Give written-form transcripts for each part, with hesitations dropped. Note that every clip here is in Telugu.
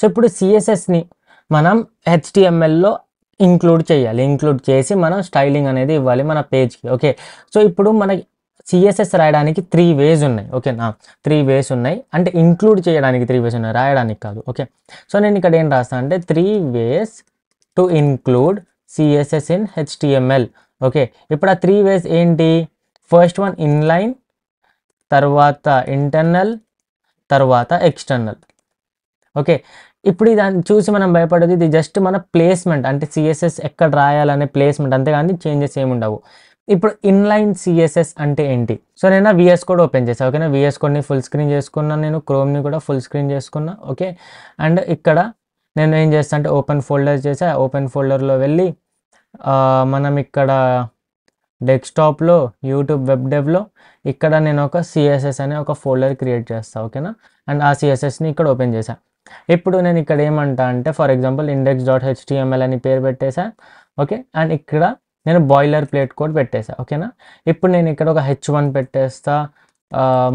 సో ఇప్పుడు సిఎస్ఎస్ని మనం హెచ్టిఎంఎల్లో ఇంక్లూడ్ చేయాలి. ఇంక్లూడ్ చేసి మనం స్టైలింగ్ అనేది ఇవ్వాలి మన పేజ్కి. ఓకే, సో ఇప్పుడు మనకి సిఎస్ఎస్ రాయడానికి 3 వేస్ ఉన్నాయి. ఓకేనా, 3 వేస్ ఉన్నాయి. అంటే ఇంక్లూడ్ చేయడానికి 3 వేస్ ఉన్నాయి, రాయడానికి కాదు. ఓకే, సో నేను ఇక్కడ ఏం రాస్తాను అంటే 3 ways to include CSS in HTML. Okay, ఇప్పుడు ఆ 3 వేస్ ఏంటి? ఫస్ట్ వన్ ఇన్లైన్, తర్వాత ఇంటర్నల్, తర్వాత ఎక్స్టర్నల్. ఓకే, ఇప్పుడు దాన్ని చూసి మనం భయపడేది, ఇది జస్ట్ మన ప్లేస్మెంట్, అంటే సిఎస్ఎస్ ఎక్కడ రాయాలనే ప్లేస్మెంట్, అంతేగాని చేంజెస్ ఏమి ఉండవు. ఇప్పుడు ఇన్లైన్ సిఎస్ఎస్ అంటే ఏంటి? సో నేను విఎస్ కోడ్ ఓపెన్ చేసాను. ఓకేనా, విఎస్ కోడ్ని ఫుల్ స్క్రీన్ చేసుకున్నాను, నేను క్రోమ్ని కూడా ఫుల్ స్క్రీన్ చేసుకున్నా. ఓకే, అండ్ ఇక్కడ నేను ఏం చేస్తాను అంటే ఓపెన్ ఫోల్డర్ చేసా. ఓపెన్ ఫోల్డర్లో వెళ్ళి మనం ఇక్కడ డెస్క్టాప్లో యూట్యూబ్ వెబ్ డెవ్లో ఇక్కడ నేను ఒక సిఎస్ఎస్ అనే ఒక ఫోల్డర్ క్రియేట్ చేస్తాను. ఓకేనా, అండ్ ఆ సిఎస్ఎస్ని ఇక్కడ ఓపెన్ చేశాను. ఇప్పుడు నేను ఇక్కడ ఏమంటా అంటే ఫర్ ఎగ్జాంపుల్ index.html అని పేరు పెట్టేసా. ఓకే, అండ్ ఇక్కడ నేను బాయిలర్ ప్లేట్ కోడ్ పెట్టేసా. ఓకేనా, ఇప్పుడు నేను ఇక్కడ ఒక h1 పెట్టేస్తా,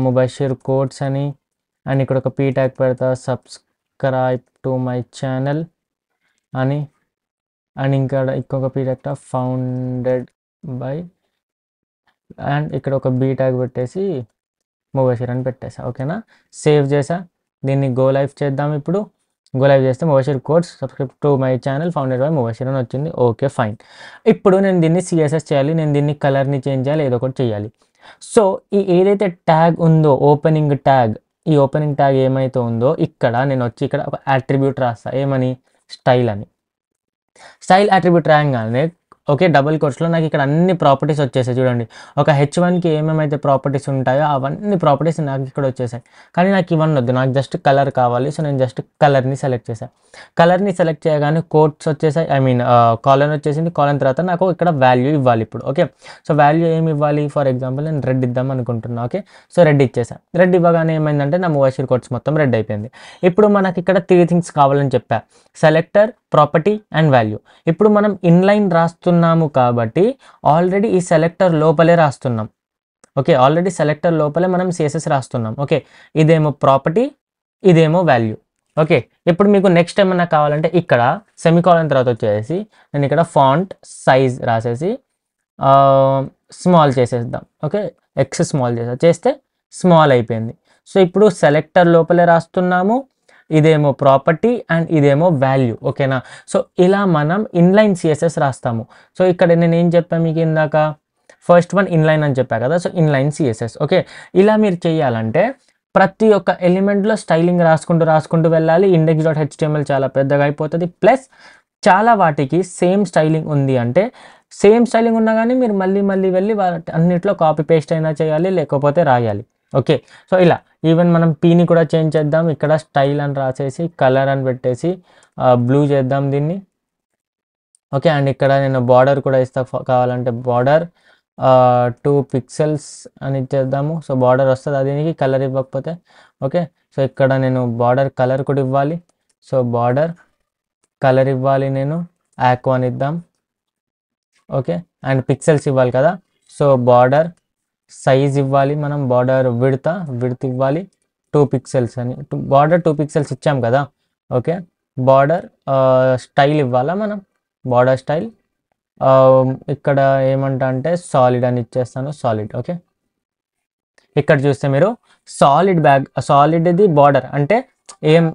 ముబషిర్ కోడ్స్ అని, అండ్ ఇక్కడ ఒక పీ ట్యాగ్ పెడతా, సబ్స్క్రైబ్ టు మై ఛానల్ అని, అండ్ ఇక్కడ ఇంకొక P tag founded by, and ఇక్కడ ఒక బీ ట్యాగ్ పెట్టేసి ముబషిర్ అని పెట్టేసా. ఓకేనా, సేవ్ చేసా. దీన్ని గో లైవ్ చేద్దాం. ఇప్పుడు గో లైవ్ చేస్తే Mubashir codes subscribe to my channel founded by Mubashir అని వచ్చింది. Okay, fine. ఇప్పుడు నేను దీన్ని సిఎస్ఎస్ చేయాలి, నేను దీన్ని కలర్ని చేంజ్ చేయాలి, ఏదో ఒకటి చేయాలి. సో ఈ ఏదైతే ట్యాగ్ ఉందో ఓపెనింగ్ ట్యాగ్, ఈ ఓపెనింగ్ ట్యాగ్ ఏమైతే ఉందో ఇక్కడ నేను వచ్చి ఇక్కడ ఒక అట్రిబ్యూట్ రాస్తా. ఏమని? స్టైల్ అని. స్టైల్ అట్రిబ్యూట్ రాగానే ఓకే, డబుల్ కోట్స్లో నాకు ఇక్కడ అన్ని ప్రాపర్టీస్ వచ్చేసాయి. చూడండి, ఒక హెచ్1కి ఏమేమైతే ప్రాపర్టీస్ ఉంటాయో అవన్నీ ప్రాపర్టీస్ నాకు ఇక్కడ వచ్చేసాయి. కానీ నాకు ఇవన్నీ వద్దు, నాకు జస్ట్ కలర్ కావాలి. సో నేను జస్ట్ కలర్ని సెలెక్ట్ చేశాను. కలర్ని సెలెక్ట్ చేయగానే కోట్స్ వచ్చేసాయి, ఐ మీన్ కాలన్ వచ్చేసింది. కాలన్ తర్వాత నాకు ఇక్కడ వాల్యూ ఇవ్వాలి ఇప్పుడు. ఓకే, సో వాల్యూ ఏమి ఇవ్వాలి? ఫర్ ఎగ్జాంపుల్ నేను రెడ్ ఇద్దాం అనుకుంటున్నా. ఓకే, సో రెడ్ ఇచ్చేసాను. రెడ్ ఇవ్వగానే ఏమైందంటే నా ముబషిర్ కోట్స్ మొత్తం రెడ్ అయిపోయింది. ఇప్పుడు మనకి ఇక్కడ 3 థింగ్స్ కావాలని చెప్పా, సెలెక్టర్, ప్రాపర్టీ అండ్ వాల్యూ. ఇప్పుడు మనం ఇన్లైన్ రాస్తున్నాము కాబట్టి ఆల్రెడీ ఈ సెలెక్టర్ లోపలే రాస్తున్నాం. ఓకే, ఆల్రెడీ సెలెక్టర్ లోపలే మనం సిఎస్ఎస్ రాస్తున్నాం. ఓకే, ఇదేమో ప్రాపర్టీ, ఇదేమో వాల్యూ. ఓకే, ఇప్పుడు మీకు నెక్స్ట్ ఏమన్నా కావాలంటే ఇక్కడ సెమికాలన్ తర్వాత వచ్చేసి నేను ఇక్కడ ఫాంట్ సైజ్ రాసేసి స్మాల్ చేసేద్దాం. ఓకే, ఎక్స్ స్మాల్ చేస్తే స్మాల్ అయిపోయింది. సో ఇప్పుడు సెలెక్టర్ లోపలే రాస్తున్నాము, ఇదేమో ప్రాపర్టీ అండ్ ఇదేమో వాల్యూ. ఓకేనా, సో ఇలా మనం ఇన్లైన్ సిఎస్ఎస్ రాస్తాము. సో ఇక్కడ నేను ఏం చెప్పాను మీకు ఇందాక, ఫస్ట్ వన్ ఇన్లైన్ అని చెప్పా కదా, సో ఇన్లైన్ సిఎస్ఎస్. ఓకే, ఇలా మీరు చేయాలంటే ప్రతి ఒక్క ఎలిమెంట్లో స్టైలింగ్ రాసుకుంటూ వెళ్ళాలి. index.html చాలా పెద్దగా అయిపోతుంది. ప్లస్ చాలా వాటికి సేమ్ స్టైలింగ్ ఉంది అంటే, సేమ్ స్టైలింగ్ ఉన్నా కానీ మీరు మళ్ళీ వెళ్ళి వాటి అన్నిట్లో కాపీ పేస్ట్ అయినా చేయాలి, లేకపోతే రాయాలి. ఓకే, సో ఇలా ఈవెన్ మనం పీని కూడా చేంజ్ చేద్దాం. ఇక్కడ స్టైల్ అని రాసేసి కలర్ అని పెట్టేసి బ్లూ చేద్దాం దీన్ని. ఓకే, అండ్ ఇక్కడ నేను బార్డర్ కూడా ఇస్తా, కావాలంటే బార్డర్ 2 పిక్సెల్స్ అని ఇచ్చేద్దాము. సో బార్డర్ వస్తుంది, దీనికి కలర్ ఇవ్వకపోతే. ఓకే, సో ఇక్కడ నేను బార్డర్ కలర్ కూడా ఇవ్వాలి. సో బార్డర్ కలర్ ఇవ్వాలి, నేను ఆక్వా అని ఇద్దాం. ఓకే, అండ్ పిక్సెల్స్ ఇవ్వాలి కదా, సో బార్డర్ సైజ్ ఇవ్వాలి, మనం బార్డర్ విడ్త్ ఇవ్వాలి 2 పిక్సెల్స్ అని. బార్డర్ 2 పిక్సెల్స్ ఇచ్చాం కదా. ఓకే, బార్డర్ స్టైల్ ఇవ్వాలా మనం, బార్డర్ స్టైల్ ఇక్కడ ఏమంటా అంటే సాలిడ్ అని ఇచ్చేస్తాను, సాలిడ్. ఓకే, ఇక్కడ చూస్తే మీరు సాలిడ్ది బార్డర్ అంటే ఏం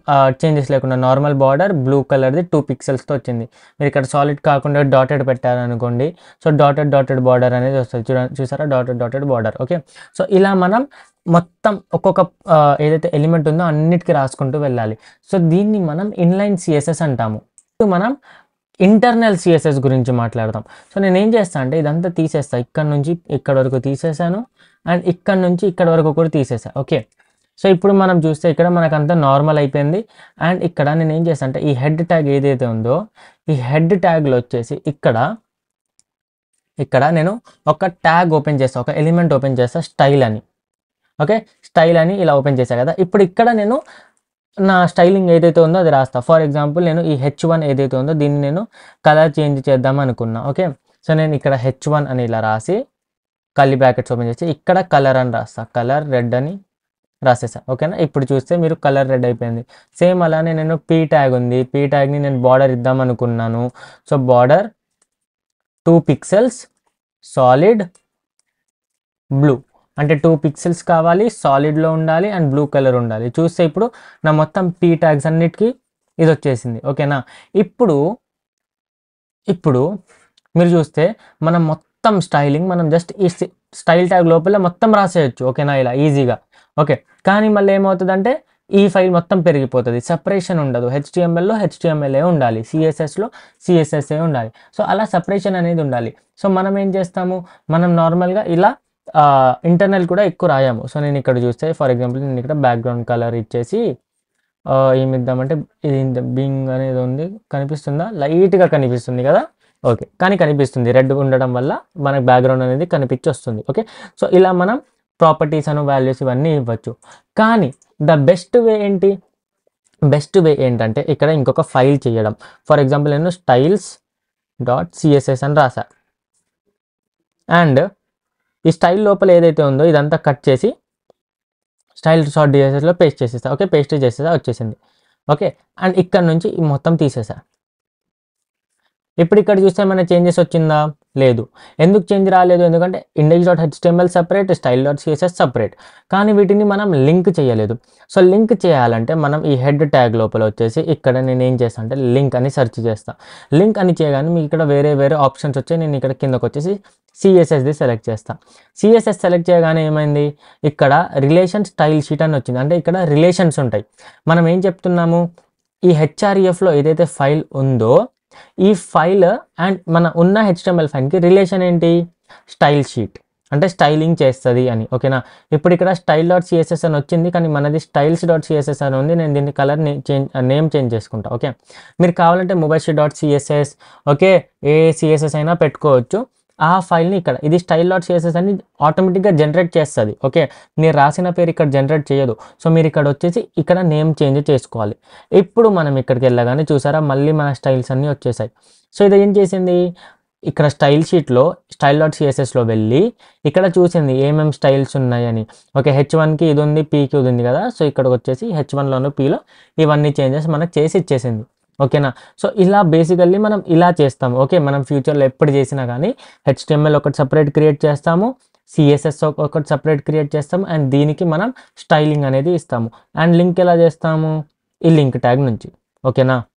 చేంజెస్ లేకుండా నార్మల్ బార్డర్ బ్లూ కలర్ది 2 పిక్సెల్స్తో వచ్చింది. మీరు ఇక్కడ సాలిడ్ కాకుండా డాటెడ్ పెట్టారనుకోండి, సో డాటెడ్ బార్డర్ అనేది వస్తుంది. చూసారా, డాటెడ్ బార్డర్. ఓకే, సో ఇలా మనం మొత్తం ఒక్కొక్క ఏదైతే ఎలిమెంట్ ఉందో అన్నిటికీ రాసుకుంటూ వెళ్ళాలి. సో దీన్ని మనం ఇన్లైన్ సిఎస్ఎస్ అంటాము. ఇప్పుడు మనం ఇంటర్నల్ సిఎస్ఎస్ గురించి మాట్లాడదాం. సో నేను ఏం చేస్తాను అంటే ఇదంతా తీసేస్తా, ఇక్కడ నుంచి ఇక్కడ వరకు తీసేసాను, అండ్ ఇక్కడ నుంచి ఇక్కడ వరకు కూడా తీసేసా. ఓకే, సో ఇప్పుడు మనం చూస్తే ఇక్కడ మనకంతా నార్మల్ అయిపోయింది. అండ్ ఇక్కడ నేను ఏం చేస్తాను అంటే ఈ హెడ్ ట్యాగ్ ఏదైతే ఉందో ఈ హెడ్ ట్యాగ్లో వచ్చేసి ఇక్కడ నేను ఒక ట్యాగ్ ఓపెన్ చేస్తాను, ఒక ఎలిమెంట్ ఓపెన్ చేస్తాను, స్టైల్ అని. ఓకే, స్టైల్ అని ఇలా ఓపెన్ చేశాను కదా. ఇప్పుడు ఇక్కడ నేను నా స్టైలింగ్ ఏదైతే ఉందో అది రాస్తా. ఫర్ ఎగ్జాంపుల్ నేను ఈ h1 ఏదైతే ఉందో దీన్ని నేను కలర్ చేంజ్ చేద్దాం అనుకున్నా. ఓకే, సో నేను ఇక్కడ h1 అని ఇలా రాసి కర్లీ బ్రాకెట్స్ ఓపెన్ చేసి ఇక్కడ కలర్ అని రాస్తా, కలర్ రెడ్ అని. రాసేసా. ఓకేనా? ఇప్పుడు చూస్తే మీరు కలర్ రెడ్ అయిపోయింది. సేమ్ అలానే నేను పీ ట్యాగ్ ఉంది. పీ ట్యాగ్‌ని నేను బార్డర్ ఇద్దాం అనుకున్నాను. So, border 2 pixels solid blue. అంటే 2 పిక్సెల్స్ కావాలి, సాలిడ్‌లో ఉండాలి అండ్ బ్లూ కలర్ ఉండాలి. చూస్తే ఇప్పుడు నా మొత్తం పీ ట్యాగ్స్ అన్నిటికి ఇదొచ్చేసింది. ఓకేనా? ఇప్పుడు ఇప్పుడు మీరు చూస్తే మనం మొత్తం స్టైలింగ్ మనం జస్ట్ ఈ స్టైల్ ట్యాగ్ లోపల మొత్తం రాసేయొచ్చు. ఓకేనా? ఇలా ఈజీగా. ఓకే. కానీ మళ్ళీ ఏమవుతదంటే ఈ ఫైల్ మొత్తం పెరిగిపోతది. సెపరేషన్ ఉండదు. హెచ్టీఎంఎల్‌లో హెచ్టీఎంఎల్ఏ ఉండాలి. సీఎస్ఎస్‌లో సీఎస్ఎస్ఏ ఉండాలి. సో, అలా సెపరేషన్ అనేది ఉండాలి. సో, మనం ఏం చేస్తాము, మనం నార్మల్‌గా ఇలా ఇంటర్నల్ కూడా ఎక్కువ రాయము. సో, నేను ఇక్కడ చూస్తే ఫర్ ఎగ్జాంపుల్ నేను ఇక్కడ బ్యాక్‌గ్రౌండ్ కలర్ ఇచ్చేసి ఏమిద్దామంటే ఇది బింగ్ అనేది ఉంది. కనిపిస్తుందా? లైట్‌గా కనిపిస్తుంది కదా! ఓకే. కానీ కనిపిస్తుంది. రెడ్ ఉండడం వల్ల మనకు బ్యాక్‌గ్రౌండ్ అనేది కనిపించొస్తుంది. ఓకే. సో, ఇలా మనం ప్రాపర్టీస్ అను వాల్యూస్ ఇవన్నీ ఇవ్వచ్చు. కానీ ద బెస్ట్ వే ఏంటి? బెస్ట్ వే ఏంటంటే ఇక్కడ ఇంకొక ఫైల్ చేయడం. ఫర్ ఎగ్జాంపుల్ నేను స్టైల్స్ డాట్ సీఎస్ఎస్ అని రాసా. అండ్ ఈ స్టైల్ లోపల ఏదైతే ఉందో ఇదంతా కట్ చేసి స్టైల్ డాట్ డిఎస్ఎస్‌లో పేస్ట్ చేసేసా. ఓకే. పేస్ట్ చేసేసా వచ్చేసింది. ఓకే. అండ్ ఇక్కడ నుంచి ఈ మొత్తం తీసేసా. ఇప్పుడు ఇక్కడ చూస్తే ఏమైనా చేంజెస్ వచ్చిందా? లేదు. ఎందుకు చేంజ్ రాలేదు? ఎందుకంటే index.html సెపరేట్, style.css సెపరేట్. కానీ వీటిని మనం లింక్ చేయలేదు. సో, లింక్ చేయాలంటే మనం ఈ హెడ్ ట్యాగ్ లోపల వచ్చేసి ఇక్కడ నేను ఏం చేస్తా అంటే లింక్ అని సెర్చ్ చేస్తా. లింక్ అని చేయగానే మీకు ఇక్కడ వేరే వేరే ఆప్షన్స్ వచ్చాయి. నేను ఇక్కడ కిందకు వచ్చేసి సిఎస్ఎస్‌ది సెలెక్ట్ చేస్తా. సిఎస్ఎస్ సెలెక్ట్ చేయగానే ఏమైంది? ఇక్కడ రిలేషన్ స్టైల్ షీట్ అని వచ్చింది. అంటే ఇక్కడ రిలేషన్స్ ఉంటాయి. మనం ఏం చెప్తున్నాము? ఈ హెచ్ఆర్ఈఎఫ్‌లో ఏదైతే ఫైల్ ఉందో ఈ ఫైల్ అండ్ మన ఉన్న హెచ్టీఎంఎల్ ఫైల్‌కి రిలేషన్ ఏంటి? Style sheet. అంటే స్టైలింగ్ చేస్తది అని. ఓకేనా? ఇప్పుడు ఇక్కడ స్టైల్ డాట్ సీఎస్ఎస్ అని వచ్చింది. కానీ మనది స్టైల్స్ డాట్ సీఎస్ఎస్ అని ఉంది. నేను దీన్ని కలర్ నేమ్ చేంజ్ చేసుకుంటా. ఓకే. మీరు కావాలంటే మొబైల్ డాట్ సీఎస్ఎస్ ఓకే. ఏ సీఎస్ఎస్ అయినా పెట్టుకోవచ్చు. ఆ ఫైల్‌ని ఇక్కడ ఇది స్టైల్ డాట్ సీఎస్ఎస్ అని ఆటోమేటిక్‌గా జనరేట్ చేస్తది. ఓకే. మీరు రాసిన పేరు ఇక్కడ జనరేట్ చేయదు. సో, మీరు ఇక్కడ వచ్చేసి ఇక్కడ నేమ్ చేంజ్ చేసుకోవాలి. ఇప్పుడు మనం ఇక్కడికి వెళ్ళగానే చూసారా మళ్ళీ మన స్టైల్స్ అన్నీ వచ్చేసాయి. సో, ఇది ఏం చేసింది? ఇక్కడ స్టైల్ షీట్‌లో స్టైల్ డాట్ సీఎస్ఎస్‌లో వెళ్ళి ఇక్కడ చూసింది ఏమేం స్టైల్స్ ఉన్నాయని. ఓకే. హెచ్1కి ఇది ఉంది, పీకి ఇది ఉంది కదా! సో, ఇక్కడికి వచ్చేసి హెచ్1లోను, పీలో ఇవన్నీ చేంజెస్ మనకు చేసి ఇచ్చేసింది. ఓకేనా? సో, ఇలా బేసికల్లీ మనం ఇలా చేస్తాము. ఓకే. మనం ఫ్యూచర్‌లో ఎప్పుడు చేసినా కానీ హెచ్టీఎంఎల్ ఒకటి సెపరేట్ క్రియేట్ చేస్తాము. సీఎస్ఎస్ ఒకటి సెపరేట్ క్రియేట్ చేస్తాము. అండ్ దీనికి మనం స్టైలింగ్ అనేది ఇస్తాము. అండ్ లింక్ ఎలా చేస్తాము? ఈ లింక్ ట్యాగ్ నుంచి. ఓకేనా?